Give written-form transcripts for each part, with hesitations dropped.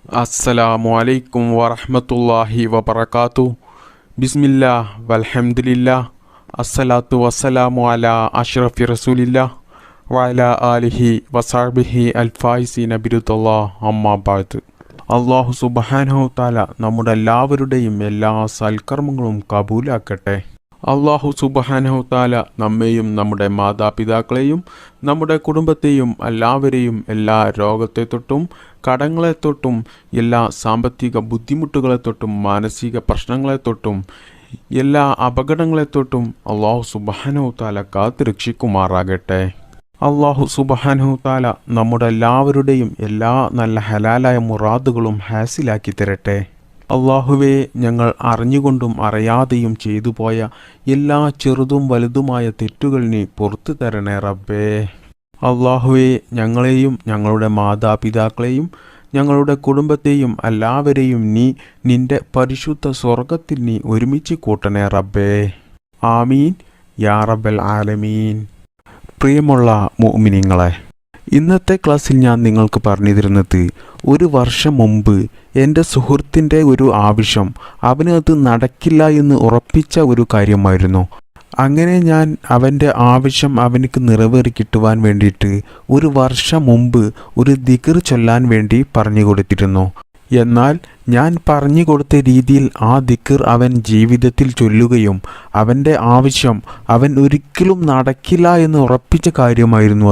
അസ്സലാമു അലൈക്കും വറഹ്മത്തുള്ളാഹി വബറകാതുഹു. ബിസ്മില്ലാ വൽഹംദുലില്ലാ അസ്സലാത്തു വസ്സലാമു അലാ അഷ്റഫി റസൂലില്ലാ വഅലാ ആലിഹി വസഹ്ബിഹി അൽഫായിസീന ബിറുദല്ലാഹ് അമ്മാ ബഅദ്. അല്ലാഹു സുബ്ഹാനഹു തആല നമ്മുടെ എല്ലാവരുടെയും എല്ലാ സൽക്കർമ്മങ്ങളും കബൂലാക്കട്ടെ. അല്ലാഹു സുബ്ഹാനഹു തആല നമ്മെയും നമ്മുടെ മാതാപിതാക്കളെയും നമ്മുടെ കുടുംബത്തെയും എല്ലാവരെയും എല്ലാ രോഗത്തെ തൊട്ടും കടങ്ങളെ തൊട്ടും എല്ലാ സാമ്പത്തിക ബുദ്ധിമുട്ടുകളെ തൊട്ടും മാനസിക പ്രശ്നങ്ങളെ തൊട്ടും എല്ലാ അപകടങ്ങളെ തൊട്ടും അല്ലാഹു സുബ്ഹാനഹു തആല കാത്ത് രക്ഷിക്കുമാറാകട്ടെ. അല്ലാഹു സുബ്ഹാനഹു തആല നമ്മുടെ എല്ലാവരുടെയും എല്ലാ നല്ല ഹലാലായ മുറാദുകളും ഹാസിലാക്കി തരട്ടെ. അള്ളാഹുവേ, ഞങ്ങൾ അറിഞ്ഞുകൊണ്ടും അറിയാതെയും ചെയ്തു പോയ എല്ലാ ചെറുതും വലുതുമായ തെറ്റുകൾ നീ പുറത്തു തരണേ റബ്ബേ. അള്ളാഹുവേ, ഞങ്ങളെയും ഞങ്ങളുടെ മാതാപിതാക്കളെയും ഞങ്ങളുടെ കുടുംബത്തെയും എല്ലാവരെയും നീ നിന്റെ പരിശുദ്ധ സ്വർഗത്തിൽ നീ ഒരുമിച്ച് കൂട്ടണേ റബ്ബേ. ആമീൻ യാ റബ്ബൽ ആലമീൻ. പ്രിയമുള്ള മുഅ്മിനീങ്ങളെ, ഇന്നത്തെ ക്ലാസ്സിൽ ഞാൻ നിങ്ങൾക്ക് പറഞ്ഞു തരുന്നത് ഒരു വർഷം മുമ്പ് എൻ്റെ സുഹൃത്തിൻ്റെ ഒരു ആവശ്യം അവന് അത് നടക്കില്ല എന്ന് ഉറപ്പിച്ച ഒരു കാര്യമായിരുന്നു. അങ്ങനെ ഞാൻ അവൻ്റെ ആവശ്യം അവനക്ക് നിറവേറി കിട്ടുവാൻ വേണ്ടിയിട്ട് ഒരു വർഷം മുമ്പ് ഒരു ദിക്ർ ചൊല്ലാൻ വേണ്ടി പറഞ്ഞു കൊടുത്തിരുന്നു. എന്നാൽ ഞാൻ പറഞ്ഞു കൊടുത്ത രീതിയിൽ ആ ദിക്ർ അവൻ ജീവിതത്തിൽ ചൊല്ലുകയും അവൻ്റെ ആവശ്യം അവൻ ഒരിക്കലും നടക്കില്ല എന്ന് ഉറപ്പിച്ച കാര്യമായിരുന്നു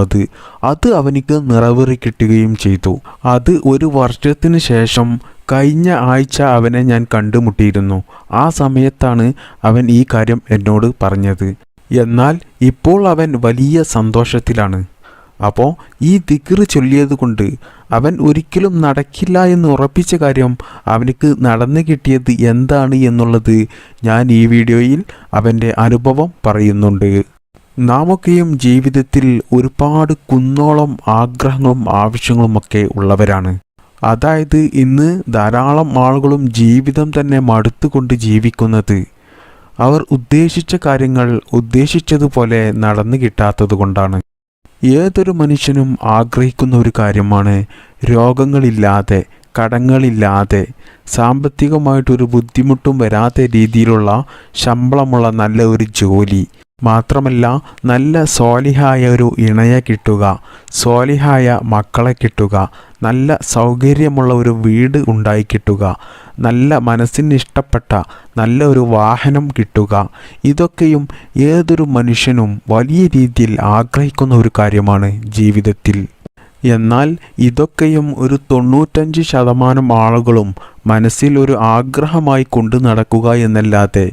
അത് അവനിക്ക് നിറവേറി കിട്ടുകയും ചെയ്തു. അത് ഒരു വർഷത്തിന് ശേഷം കഴിഞ്ഞ ആഴ്ച അവനെ ഞാൻ കണ്ടുമുട്ടിയിരുന്നു. ആ സമയത്താണ് അവൻ ഈ കാര്യം എന്നോട് പറഞ്ഞത്. എന്നാൽ ഇപ്പോൾ അവൻ വലിയ സന്തോഷത്തിലാണ്. അപ്പോൾ ഈ ദിക്ർ ചൊല്ലിയത് കൊണ്ട് അവൻ ഒരിക്കലും നടക്കില്ല എന്ന് ഉറപ്പിച്ച കാര്യം അവനക്ക് നടന്നു കിട്ടിയത് എന്താണ് എന്നുള്ളത് ഞാൻ ഈ വീഡിയോയിൽ അവൻ്റെ അനുഭവം പറയുന്നുണ്ട്. നാമൊക്കെയും ജീവിതത്തിൽ ഒരുപാട് കുന്നോളം ആഗ്രഹങ്ങളും ആവശ്യങ്ങളുമൊക്കെ ഉള്ളവരാണ്. അതായത് ഇന്ന് ധാരാളം ആളുകളും ജീവിതം തന്നെ മടുത്തുകൊണ്ട് ജീവിക്കുന്നത് അവർ ഉദ്ദേശിച്ച കാര്യങ്ങൾ ഉദ്ദേശിച്ചതുപോലെ നടന്നു കിട്ടാത്തത് കൊണ്ടാണ്. ഏതൊരു മനുഷ്യനും ആഗ്രഹിക്കുന്ന ഒരു കാര്യമാണ് രോഗങ്ങളില്ലാതെ, കടങ്ങളില്ലാതെ, സാമ്പത്തികമായിട്ടൊരു ബുദ്ധിമുട്ടും വരാത്ത രീതിയിലുള്ള ശമ്പളമുള്ള നല്ല ഒരു ജോലി. മാത്രമല്ല നല്ല സ്വാലിഹായ ഒരു ഇണയെ കിട്ടുക, സ്വാലിഹായ മക്കളെ കിട്ടുക, നല്ല സൗകര്യമുള്ള ഒരു വീട് ഉണ്ടായി കിട്ടുക, നല്ല മനസ്സിന് ഇഷ്ടപ്പെട്ട നല്ല ഒരു വാഹനം കിട്ടുക. ഇതൊക്കെയും ഏതൊരു മനുഷ്യനും വലിയ രീതിയിൽ ആഗ്രഹിക്കുന്ന ഒരു കാര്യമാണ് ജീവിതത്തിൽ. എന്നാൽ ഇതൊക്കെയും ഒരു 95% ആളുകളും മനസ്സിൽ ഒരു ആഗ്രഹമായി കൊണ്ടു നടക്കുക എന്നല്ലാതെ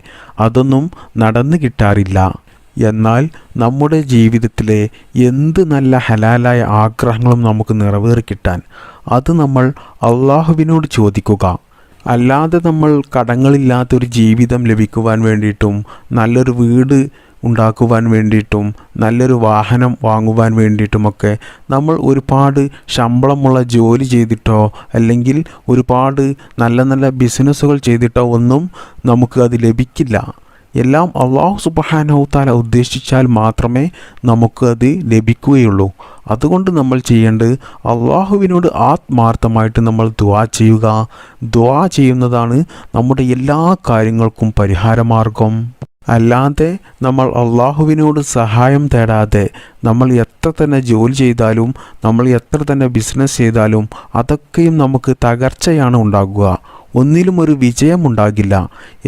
അതൊന്നും നടന്നു കിട്ടാറില്ല. എന്നാൽ നമ്മുടെ ജീവിതത്തിലെ എന്ത് നല്ല ഹലാലായ ആഗ്രഹങ്ങളും നമുക്ക് നിറവേറി കിട്ടാൻ അത് നമ്മൾ അള്ളാഹുവിനോട് ചോദിക്കുക. അല്ലാതെ നമ്മൾ കടങ്ങളില്ലാത്തൊരു ജീവിതം ലഭിക്കുവാൻ വേണ്ടിയിട്ടും നല്ലൊരു വീട് ഉണ്ടാക്കുവാൻ വേണ്ടിയിട്ടും നല്ലൊരു വാഹനം വാങ്ങുവാൻ വേണ്ടിയിട്ടുമൊക്കെ നമ്മൾ ഒരുപാട് ശമ്പളമുള്ള ജോലി ചെയ്തിട്ടോ അല്ലെങ്കിൽ ഒരുപാട് നല്ല നല്ല ബിസിനസ്സുകൾ ചെയ്തിട്ടോ ഒന്നും നമുക്ക് അത് ലഭിക്കില്ല. എല്ലാം അല്ലാഹു സുബ്ഹാനഹു തആല ഉദ്ദേശിച്ചാൽ മാത്രമേ നമുക്ക് അത് ലഭിക്കുകയുള്ളൂ. അതുകൊണ്ട് നമ്മൾ ചെയ്യേണ്ടത് അള്ളാഹുവിനോട് ആത്മാർത്ഥമായിട്ട് നമ്മൾ ദുആ ചെയ്യുക. ദുആ ചെയ്യുന്നതാണ് നമ്മുടെ എല്ലാ കാര്യങ്ങൾക്കും പരിഹാരമാർഗം. അല്ലാതെ നമ്മൾ അള്ളാഹുവിനോട് സഹായം തേടാതെ നമ്മൾ എത്ര തന്നെ ജോലി ചെയ്താലും നമ്മൾ എത്ര തന്നെ ബിസിനസ് ചെയ്താലും അതൊക്കെയും നമുക്ക് തകർച്ചയാണ് ഉണ്ടാകുക. ഒന്നിലും ഒരു വിജയം ഉണ്ടാകില്ല.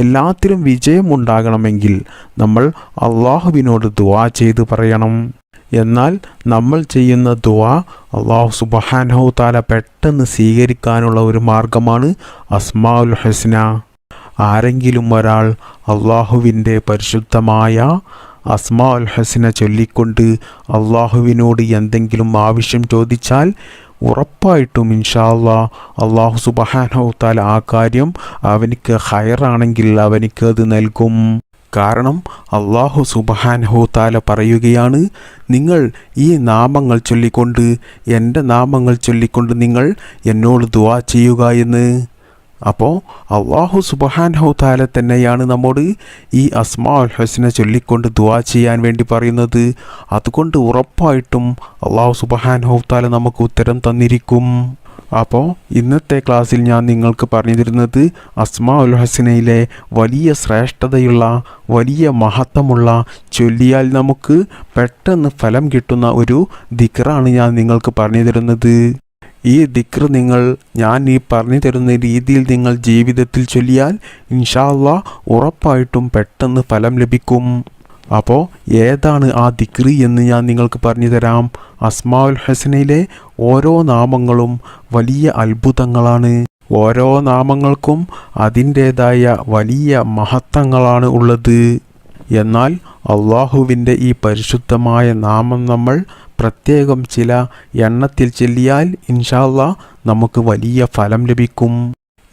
എല്ലാത്തിലും വിജയം ഉണ്ടാകണമെങ്കിൽ നമ്മൾ അള്ളാഹുവിനോട് ദുആ ചെയ്ത് പറയണം. എന്നാൽ നമ്മൾ ചെയ്യുന്ന ദുആ അല്ലാഹു സുബ്ഹാനഹു തആല പെട്ടെന്ന് സ്വീകരിക്കാനുള്ള ഒരു മാർഗമാണ് അസ്മാഉൽ ഹുസ്ന. ആരെങ്കിലും ഒരാൾ അള്ളാഹുവിൻ്റെ പരിശുദ്ധമായ അസ്മാഉൽ ഹുസ്ന ചൊല്ലിക്കൊണ്ട് അള്ളാഹുവിനോട് എന്തെങ്കിലും ആവശ്യം ചോദിച്ചാൽ ഉറപ്പായിട്ടും ഇൻഷാ അല്ലാഹ് അല്ലാഹു സുബ്ഹാനഹു തആല ആ കാര്യം അവനിക്ക് ഖൈറാണെങ്കിൽ അവനിക്ക് അത് നൽകും. കാരണം അല്ലാഹു സുബ്ഹാനഹു തആല പറയുകയാണ്, നിങ്ങൾ ഈ നാമങ്ങൾ ചൊല്ലിക്കൊണ്ട്, എൻ്റെ നാമങ്ങൾ ചൊല്ലിക്കൊണ്ട് നിങ്ങൾ എന്നോട് ദുആ ചെയ്യുക എന്ന്. അപ്പോൾ അല്ലാഹു സുബ്ഹാനഹു തആല തന്നെയാണ് നമ്മോട് ഈ അസ്മാഉൽ ഹുസ്ന ചൊല്ലിക്കൊണ്ട് ദുആ ചെയ്യാൻ വേണ്ടി പറയുന്നത്. അതുകൊണ്ട് ഉറപ്പായിട്ടും അല്ലാഹു സുബ്ഹാനഹു തആല നമുക്ക് ഉത്തരം തന്നിരിക്കും. അപ്പോൾ ഇന്നത്തെ ക്ലാസ്സിൽ ഞാൻ നിങ്ങൾക്ക് പറഞ്ഞു തരുന്നത് അസ്മാഉൽ ഹുസ്നയിലെ വലിയ ശ്രേഷ്ഠതയുള്ള വലിയ മഹത്വമുള്ള ചൊല്ലിയാൽ നമുക്ക് പെട്ടെന്ന് ഫലം കിട്ടുന്ന ഒരു ദിക്റാണ് ഞാൻ നിങ്ങൾക്ക് പറഞ്ഞു തരുന്നത്. ഈ ദിക്ർ ഞാൻ ഈ പറഞ്ഞു തരുന്ന രീതിയിൽ നിങ്ങൾ ജീവിതത്തിൽ ചൊല്ലിയാൽ ഇൻഷാ അല്ലാഹ് ഉറപ്പായിട്ടും പെട്ടെന്ന് ഫലം ലഭിക്കും. അപ്പോൾ ഏതാണ് ആ ദിക്ർ എന്ന് ഞാൻ നിങ്ങൾക്ക് പറഞ്ഞു തരാം. അസ്മാഉൽ ഹുസ്നയിലെ ഓരോ നാമങ്ങളും വലിയ അത്ഭുതങ്ങളാണ്. ഓരോ നാമങ്ങൾക്കും അതിൻ്റേതായ വലിയ മഹത്വങ്ങളാണ് ഉള്ളത്. എന്നാൽ അള്ളാഹുവിൻ്റെ ഈ പരിശുദ്ധമായ നാമം നമ്മൾ പ്രത്യേകം ചില എണ്ണത്തിൽ ചൊല്ലിയാൽ ഇൻഷാ അല്ലാഹ് നമുക്ക് വലിയ ഫലം ലഭിക്കും.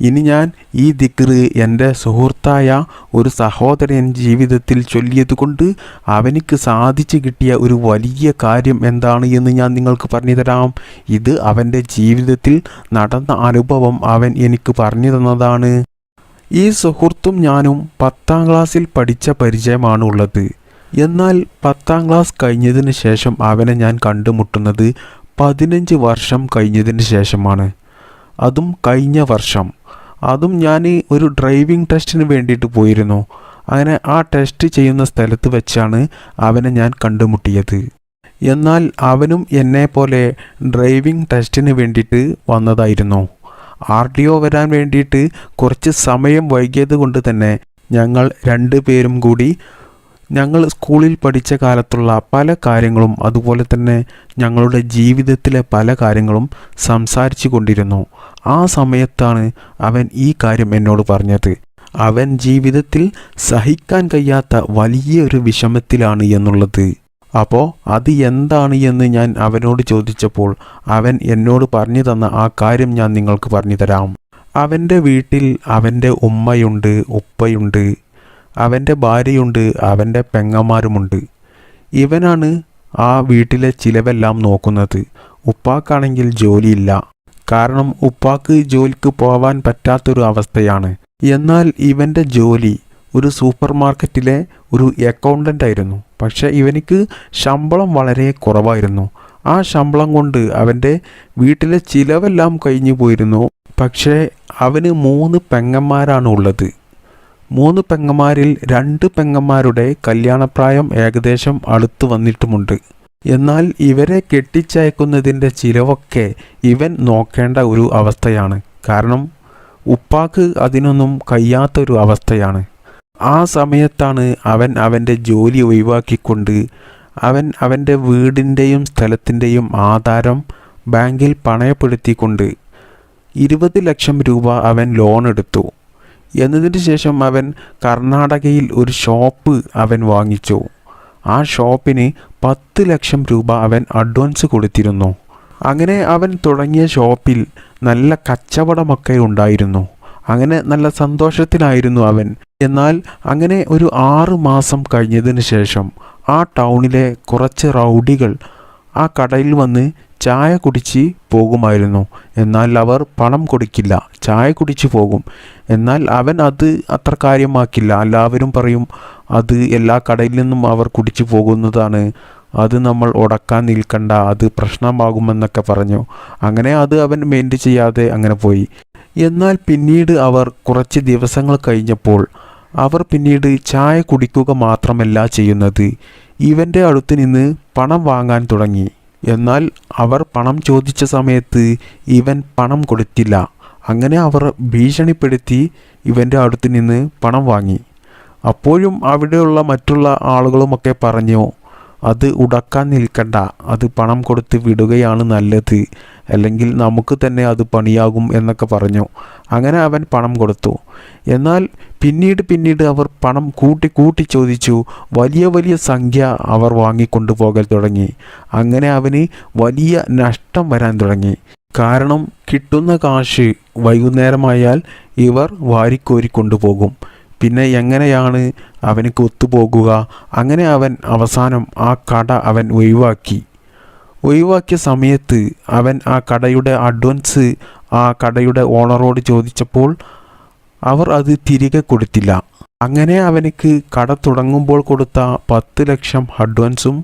ഇനി ഞാൻ ഈ ദിക്ർ എൻ്റെ സുഹൃത്തായ ഒരു സഹോദരൻ ജീവിതത്തിൽ ചൊല്ലിയതുകൊണ്ട് അവനിക്ക് സാധിച്ചു കിട്ടിയ ഒരു വലിയ കാര്യം എന്താണ് എന്ന് ഞാൻ നിങ്ങൾക്ക് പറഞ്ഞു തരാം. ഇത് അവൻ്റെ ജീവിതത്തിൽ നടന്ന അനുഭവം അവൻ എനിക്ക് പറഞ്ഞു തന്നതാണ്. ഈ സുഹൃത്തും ഞാനും 10ാം ക്ലാസ്സിൽ പഠിച്ച പരിചയമാണ് ഉള്ളത്. എന്നാൽ 10ാം ക്ലാസ് കഴിഞ്ഞതിന് ശേഷം അവനെ ഞാൻ കണ്ടുമുട്ടുന്നത് 15 വർഷം കഴിഞ്ഞതിന് ശേഷമാണ്. അതും കഴിഞ്ഞ വർഷം. അതും ഞാൻ ഒരു ഡ്രൈവിംഗ് ടെസ്റ്റിന് വേണ്ടിയിട്ട് പോയിരുന്നു. അങ്ങനെ ആ ടെസ്റ്റ് ചെയ്യുന്ന സ്ഥലത്ത് വെച്ചാണ് അവനെ ഞാൻ കണ്ടുമുട്ടിയത്. എന്നാൽ അവനും എന്നെ പോലെ ഡ്രൈവിംഗ് ടെസ്റ്റിന് വേണ്ടിയിട്ട് വന്നതായിരുന്നു. RTO വരാൻ വേണ്ടിയിട്ട് കുറച്ച് സമയം വൈകിയത് കൊണ്ട് തന്നെ ഞങ്ങൾ 2 പേരും കൂടി ഞങ്ങൾ സ്കൂളിൽ പഠിച്ച കാലത്തുള്ള പല കാര്യങ്ങളും അതുപോലെ തന്നെ ഞങ്ങളുടെ ജീവിതത്തിലെ പല കാര്യങ്ങളും സംസാരിച്ചു കൊണ്ടിരുന്നു. ആ സമയത്താണ് അവൻ ഈ കാര്യം എന്നോട് പറഞ്ഞത്. അവൻ ജീവിതത്തിൽ സഹിക്കാൻ കഴിയാത്ത വലിയൊരു വിഷമത്തിലാണ് എന്നുള്ളത്. അപ്പോൾ അത് എന്താണ് എന്ന് ഞാൻ അവനോട് ചോദിച്ചപ്പോൾ അവൻ എന്നോട് പറഞ്ഞു തന്ന ആ കാര്യം ഞാൻ നിങ്ങൾക്ക് പറഞ്ഞു തരാം. അവൻ്റെ വീട്ടിൽ അവൻ്റെ ഉമ്മയുണ്ട്, ഉപ്പയുണ്ട്, അവൻ്റെ ഭാര്യയുണ്ട്, അവൻ്റെ പെങ്ങന്മാരുമുണ്ട്. ഇവനാണ് ആ വീട്ടിലെ ചിലവെല്ലാം നോക്കുന്നത്. ഉപ്പാക്കാണെങ്കിൽ ജോലിയില്ല. കാരണം ഉപ്പാക്ക് ജോലിക്ക് പോവാൻ പറ്റാത്തൊരു അവസ്ഥയാണ്. എന്നാൽ ഇവൻ്റെ ജോലി ഒരു സൂപ്പർ മാർക്കറ്റിലെ ഒരു അക്കൗണ്ടൻ്റ് ആയിരുന്നു. പക്ഷേ ഇവനിക്ക് ശമ്പളം വളരെ കുറവായിരുന്നു. ആ ശമ്പളം കൊണ്ട് അവൻ്റെ വീട്ടിലെ ചിലവെല്ലാം കഴിഞ്ഞു പോയിരുന്നു. പക്ഷേ അവന് 3 പെങ്ങന്മാരാണ് ഉള്ളത്. 3 പെങ്ങന്മാരിൽ 2 പെങ്ങന്മാരുടെ കല്യാണപ്രായം ഏകദേശം അടുത്ത് വന്നിട്ടുമുണ്ട്. എന്നാൽ ഇവരെ കെട്ടിച്ചയക്കുന്നതിൻ്റെ ചിലവൊക്കെ ഇവൻ നോക്കേണ്ട ഒരു അവസ്ഥയാണ്. കാരണം ഉപ്പാക്ക് അതിനൊന്നും കഴിയാത്തൊരു അവസ്ഥയാണ്. ആ സമയത്താണ് അവൻ അവൻ്റെ ജോലി ഒഴിവാക്കിക്കൊണ്ട് അവൻ്റെ വീടിൻ്റെയും സ്ഥലത്തിൻ്റെയും ആധാരം ബാങ്കിൽ പണയപ്പെടുത്തിക്കൊണ്ട് 20 ലക്ഷം രൂപ അവൻ ലോൺ എടുത്തു. എന്നതിന് ശേഷം അവൻ കർണാടകയിൽ ഒരു ഷോപ്പ് അവൻ വാങ്ങിച്ചു. ആ ഷോപ്പിന് 10 ലക്ഷം രൂപ അവൻ അഡ്വാൻസ് കൊടുത്തിരുന്നു. അങ്ങനെ അവൻ തുടങ്ങിയ ഷോപ്പിൽ നല്ല കച്ചവടമൊക്കെ ഉണ്ടായിരുന്നു. അങ്ങനെ നല്ല സന്തോഷത്തിലായിരുന്നു അവൻ. എന്നാൽ അങ്ങനെ ഒരു 6 മാസം കഴിഞ്ഞതിന് ശേഷം ആ ടൗണിലെ കുറച്ച് റൗഡികൾ ആ കടയിൽ വന്ന് ചായ കുടിച്ച് പോകുമായിരുന്നു. എന്നാൽ അവർ പണം കൊടുക്കില്ല, ചായ കുടിച്ച് പോകും. എന്നാൽ അവൻ അത് അത്ര കാര്യമാക്കില്ല. എല്ലാവരും പറയും അത് എല്ലാ കടയിൽ നിന്നും അവർ കുടിച്ചു പോകുന്നതാണ്, അത് നമ്മൾ ഉടക്കാൻ നിൽക്കണ്ട, അത് പ്രശ്നമാകുമെന്നൊക്കെ പറഞ്ഞു. അങ്ങനെ അത് അവൻ മെയിൻറ്റ് ചെയ്യാതെ അങ്ങനെ പോയി. എന്നാൽ പിന്നീട് അവർ കുറച്ച് ദിവസങ്ങൾ കഴിഞ്ഞപ്പോൾ അവർ പിന്നീട് ചായ കുടിക്കുക മാത്രമല്ല ചെയ്യുന്നത്, ഇവൻ്റെ അടുത്ത് നിന്ന് പണം വാങ്ങാൻ തുടങ്ങി. എന്നാൽ അവർ പണം ചോദിച്ച സമയത്ത് ഇവൻ പണം കൊടുത്തില്ല. അങ്ങനെ അവർ ഭീഷണിപ്പെടുത്തി ഇവൻ്റെ അടുത്ത് നിന്ന് പണം വാങ്ങി. അപ്പോഴും അവിടെയുള്ള മറ്റുള്ള ആളുകളുമൊക്കെ പറഞ്ഞു അത് ഉടക്കാൻ നിൽക്കണ്ട, അത് പണം കൊടുത്ത് വിടുകയാണ് നല്ലത്, അല്ലെങ്കിൽ നമുക്ക് തന്നെ അത് പണിയാകും എന്നൊക്കെ പറഞ്ഞു. അങ്ങനെ അവൻ പണം കൊടുത്തു. എന്നാൽ പിന്നീട് അവർ പണം കൂട്ടി ചോദിച്ചു. വലിയ സംഖ്യ അവർ വാങ്ങിക്കൊണ്ടു പോകാൻ തുടങ്ങി. അങ്ങനെ അവന് വലിയ നഷ്ടം വരാൻ തുടങ്ങി. കാരണം കിട്ടുന്ന കാശ് വൈകുന്നേരമായാൽ ഇവർ വാരിക്കോരി കൊണ്ടുപോകും. പിന്നെ എങ്ങനെയാണ് അവനക്ക് ഒത്തുപോകുക? അങ്ങനെ അവൻ അവസാനം ആ കട അവൻ ഒഴിവാക്കിയ സമയത്ത് അവൻ ആ കടയുടെ അഡ്വാൻസ് ആ കടയുടെ ഓണറോട് ചോദിച്ചപ്പോൾ അവർ അത് തിരികെ കൊടുത്തില്ല. അങ്ങനെ അവനക്ക് കട തുടങ്ങുമ്പോൾ കൊടുത്ത 10 ലക്ഷം അഡ്വാൻസും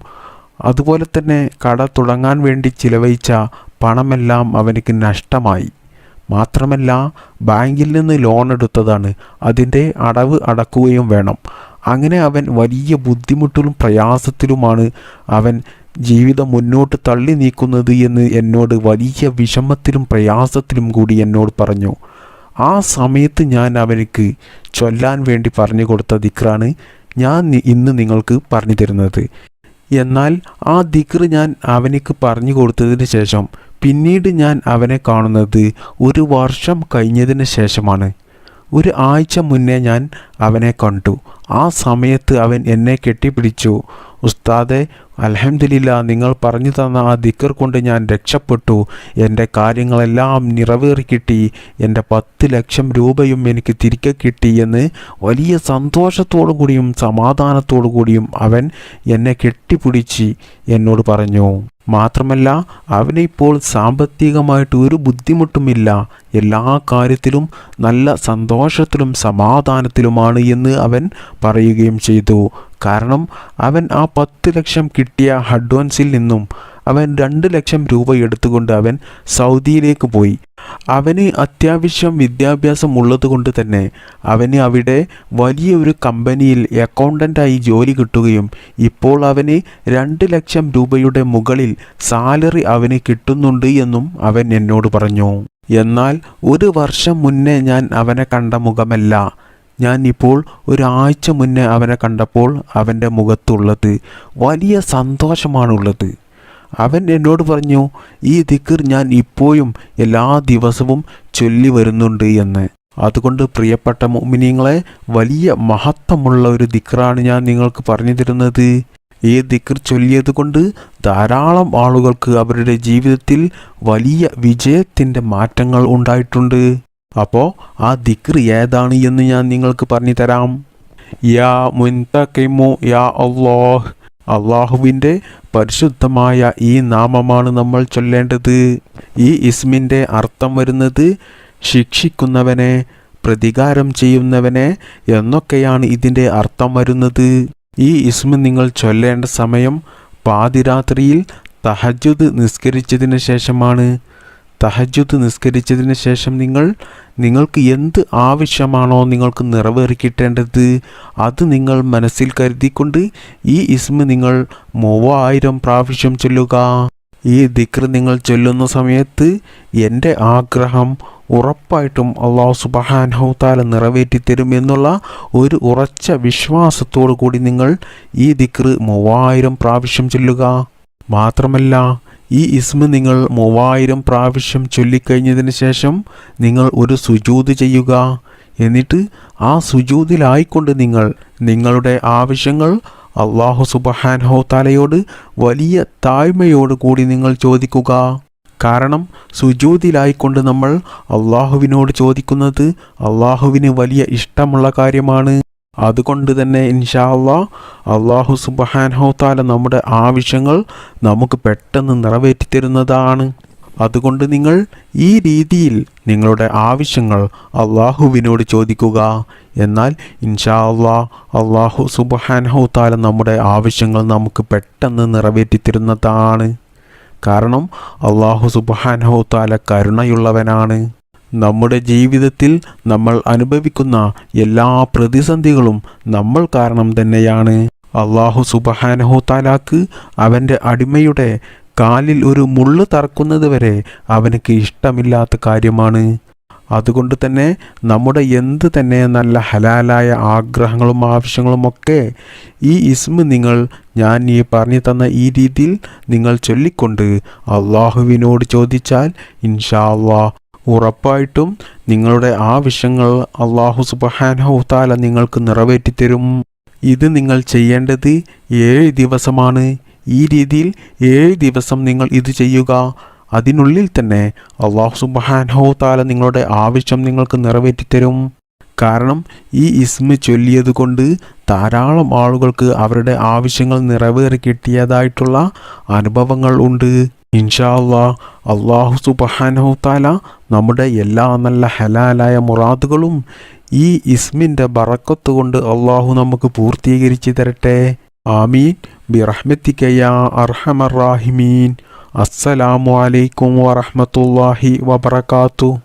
അതുപോലെ തന്നെ കട തുടങ്ങാൻ വേണ്ടി ചിലവഴിച്ച പണമെല്ലാം അവനക്ക് നഷ്ടമായി. മാത്രമല്ല ബാങ്കിൽ നിന്ന് ലോൺ എടുത്തതാണ്, അതിൻ്റെ അടവ് അടക്കുകയും വേണം. അങ്ങനെ അവൻ വലിയ ബുദ്ധിമുട്ടിലും പ്രയാസത്തിലുമാണ് അവൻ ജീവിതം മുന്നോട്ട് തള്ളി നീക്കുന്നത് എന്ന് എന്നോട് വലിയ വിഷമത്തിലും പ്രയാസത്തിലും കൂടി എന്നോട് പറഞ്ഞു. ആ സമയത്ത് ഞാൻ അവനക്ക് ചൊല്ലാൻ വേണ്ടി പറഞ്ഞു കൊടുത്ത ദിക്റാണ് ഞാൻ ഇന്ന് നിങ്ങൾക്ക് പറഞ്ഞു തരുന്നത്. എന്നാൽ ആ ദിക്ർ ഞാൻ അവനക്ക് പറഞ്ഞു കൊടുത്തതിന് ശേഷം പിന്നീട് ഞാൻ അവനെ കാണുന്നത് 1 വർഷം കഴിഞ്ഞതിന് ശേഷമാണ്. 1 ആഴ്ച മുന്നേ ഞാൻ അവനെ കണ്ടു. ആ സമയത്ത് അവൻ എന്നെ കെട്ടിപ്പിടിച്ചു. ഉസ്താദെ, അൽഹംദുലില്ലാ, നിങ്ങൾ പറഞ്ഞു തന്ന ആ ദിക്ർ കൊണ്ട് ഞാൻ രക്ഷപ്പെട്ടു. എൻ്റെ കാര്യങ്ങളെല്ലാം നിറവേറി കിട്ടി. എൻ്റെ 10 ലക്ഷം രൂപയും എനിക്ക് തിരികെ കിട്ടി എന്ന് വലിയ സന്തോഷത്തോടു കൂടിയും സമാധാനത്തോടു കൂടിയും അവൻ എന്നെ കെട്ടിപ്പിടിച്ച് എന്നോട് പറഞ്ഞു. മാത്രമല്ല അവനിപ്പോൾ സാമ്പത്തികമായിട്ട് ഒരു ബുദ്ധിമുട്ടുമില്ല, എല്ലാ കാര്യത്തിലും നല്ല സന്തോഷത്തിലും സമാധാനത്തിലുമാണ് എന്ന് അവൻ പറയുകയും ചെയ്തു. കാരണം അവൻ ആ 10 ലക്ഷം കിട്ടിയ അഡ്വാൻസിൽ നിന്നും അവൻ 2 ലക്ഷം രൂപ എടുത്തുകൊണ്ട് അവൻ സൗദിയിലേക്ക് പോയി. അവന് അത്യാവശ്യം വിദ്യാഭ്യാസം ഉള്ളതുകൊണ്ട് തന്നെ അവന് അവിടെ വലിയൊരു കമ്പനിയിൽ അക്കൗണ്ടൻ്റായി ജോലി കിട്ടുകയും ഇപ്പോൾ അവന് 2 ലക്ഷം രൂപയുടെ മുകളിൽ സാലറി അവന് കിട്ടുന്നുണ്ട് എന്നും അവൻ എന്നോട് പറഞ്ഞു. എന്നാൽ 1 വർഷം മുന്നേ ഞാൻ അവനെ കണ്ട മുഖമല്ല, ഞാൻ ഇപ്പോൾ 1 ആഴ്ച മുന്നേ അവനെ കണ്ടപ്പോൾ അവൻ്റെ മുഖത്തുള്ളത് വലിയ സന്തോഷമാണുള്ളത്. അവൻ എന്നോട് പറഞ്ഞു, ഈ ദിക്ർ ഞാൻ ഇപ്പോഴും എല്ലാ ദിവസവും ചൊല്ലി വരുന്നുണ്ട് എന്ന്. അതുകൊണ്ട് പ്രിയപ്പെട്ട മുഅ്മിനീങ്ങളെ, വലിയ മഹത്വമുള്ള ഒരു ദിക്റാണ് ഞാൻ നിങ്ങൾക്ക് പറഞ്ഞു തരുന്നത്. ഈ ദിക്ർ ചൊല്ലിയത് കൊണ്ട് ധാരാളം ആളുകൾക്ക് അവരുടെ ജീവിതത്തിൽ വലിയ വിജയത്തിൻ്റെ മാറ്റങ്ങൾ ഉണ്ടായിട്ടുണ്ട്. അപ്പോൾ ആ ദിക്ർ ഏതാണ് എന്ന് ഞാൻ നിങ്ങൾക്ക് പറഞ്ഞു തരാം. യാ മുൻതഖിമു യാ അല്ലാഹ്. അള്ളാഹുവിൻ്റെ പരിശുദ്ധമായ ഈ നാമമാണ് നമ്മൾ ചൊല്ലേണ്ടത്. ഈ ഇസ്മിൻ്റെ അർത്ഥം വരുന്നത് ശിക്ഷിക്കുന്നവനെ, പ്രതികാരം ചെയ്യുന്നവനെ എന്നൊക്കെയാണ് ഇതിൻ്റെ അർത്ഥം വരുന്നത്. ഈ ഇസ്മ നിങ്ങൾ ചൊല്ലേണ്ട സമയം പാതിരാത്രിയിൽ തഹജ്ജുദ് നിസ്കരിച്ചതിന് ശേഷമാണ്. തഹജ്ജുദ് നിസ്കരിച്ചതിന് ശേഷം നിങ്ങൾക്ക് എന്ത് ആവശ്യമാണോ നിങ്ങൾക്ക് നിറവേറിക്കിട്ടേണ്ടത് അത് നിങ്ങൾ മനസ്സിൽ കരുതിക്കൊണ്ട് ഈ ഇസ്മ നിങ്ങൾ 3000 പ്രാവശ്യം ചൊല്ലുക. ഈ ദിക്ർ നിങ്ങൾ ചൊല്ലുന്ന സമയത്ത് എൻ്റെ ആഗ്രഹം ഉറപ്പായിട്ടും അല്ലാഹു സുബ്ഹാനഹു തആല നിറവേറ്റിത്തരും എന്നുള്ള ഒരു ഉറച്ച വിശ്വാസത്തോടു കൂടി നിങ്ങൾ ഈ ദിക്ർ 3000 പ്രാവശ്യം ചൊല്ലുക. മാത്രമല്ല ഈ ഇസ്മ നിങ്ങൾ 3000 പ്രാവശ്യം ചൊല്ലിക്കഴിഞ്ഞതിന് ശേഷം നിങ്ങൾ ഒരു സുജൂദ് ചെയ്യുക. എന്നിട്ട് ആ സുജൂദിലായിക്കൊണ്ട് നിങ്ങളുടെ ആവശ്യങ്ങൾ അല്ലാഹു സുബ്ഹാനഹു തആലയോട് വലിയ താഴ്മയോട് കൂടി നിങ്ങൾ ചോദിക്കുക. കാരണം സുജൂദിലായിക്കൊണ്ട് നമ്മൾ അല്ലാഹുവിനോട് ചോദിക്കുന്നത് അല്ലാഹുവിന് വലിയ ഇഷ്ടമുള്ള കാര്യമാണ്. അതുകൊണ്ട് തന്നെ ഇൻഷാ അല്ലാഹ് അല്ലാഹു സുബ്ഹാനഹു തആല നമ്മുടെ ആവശ്യങ്ങൾ നമുക്ക് പെട്ടെന്ന് നിറവേറ്റിത്തരുന്നതാണ്. അതുകൊണ്ട് നിങ്ങൾ ഈ രീതിയിൽ നിങ്ങളുടെ ആവശ്യങ്ങൾ അല്ലാഹുവിനോട് ചോദിക്കുക. എന്നാൽ ഇൻഷാ അല്ലാഹ് അല്ലാഹു സുബ്ഹാനഹു തആല നമ്മുടെ ആവശ്യങ്ങൾ നമുക്ക് പെട്ടെന്ന് നിറവേറ്റിത്തരുന്നതാണ്. കാരണം അല്ലാഹു സുബ്ഹാനഹു തആല കരുണയുള്ളവനാണ്. നമ്മുടെ ജീവിതത്തിൽ നമ്മൾ അനുഭവിക്കുന്ന എല്ലാ പ്രതിസന്ധികളും നമ്മൾ കാരണം തന്നെയാണ്. അല്ലാഹു സുബ്ഹാനഹു തആലാക്ക് അവൻ്റെ അടിമയുടെ കാലിൽ ഒരു മുള്ള് തറക്കുന്നത് വരെ അവനക്ക് ഇഷ്ടമില്ലാത്ത കാര്യമാണ്. അതുകൊണ്ട് തന്നെ നമ്മുടെ എന്ത് തന്നെ നല്ല ഹലാലായ ആഗ്രഹങ്ങളും ആവശ്യങ്ങളുമൊക്കെ ഈ ഇസ്മ ഞാൻ ഈ പറഞ്ഞു തന്ന ഈ രീതിയിൽ നിങ്ങൾ ചൊല്ലിക്കൊണ്ട് അല്ലാഹുവിനോട് ചോദിച്ചാൽ ഇൻഷാ അല്ലാഹ് ഉറപ്പായിട്ടും നിങ്ങളുടെ ആവശ്യങ്ങൾ അല്ലാഹു സുബ്ഹാനഹു തആല നിങ്ങൾക്ക് നിറവേറ്റിത്തരും. ഇത് നിങ്ങൾ ചെയ്യേണ്ടത് 7 ദിവസമാണ്. ഈ രീതിയിൽ 7 ദിവസം നിങ്ങൾ ഇത് ചെയ്യുക. അതിനുള്ളിൽ തന്നെ അല്ലാഹു സുബ്ഹാനഹു തആല നിങ്ങളുടെ ആവശ്യം നിങ്ങൾക്ക് നിറവേറ്റിത്തരും. കാരണം ഈ ഇസ്മ ചൊല്ലിയത് കൊണ്ട് ധാരാളം ആളുകൾക്ക് അവരുടെ ആവശ്യങ്ങൾ നിറവേറി കിട്ടിയതായിട്ടുള്ള അനുഭവങ്ങൾ ഉണ്ട്. ഇൻഷാ അല്ലാഹ് അല്ലാഹു സുബ്ഹാനഹു തആല നമ്മുടെ എല്ലാ നല്ല ഹലാലായ മുറാദുകളും ഈ ഇസ്മിൻ്റെ ബറക്കത്ത് കൊണ്ട് അല്ലാഹു നമുക്ക് പൂർത്തീകരിച്ച് തരട്ടെ. ആമീൻ ബിറഹ്മതിക യാ അർഹമർ റാഹിമീൻ. അസ്സലാമു അലൈക്കും വറഹ്മത്തുള്ളാഹി വബറകാതുഹു.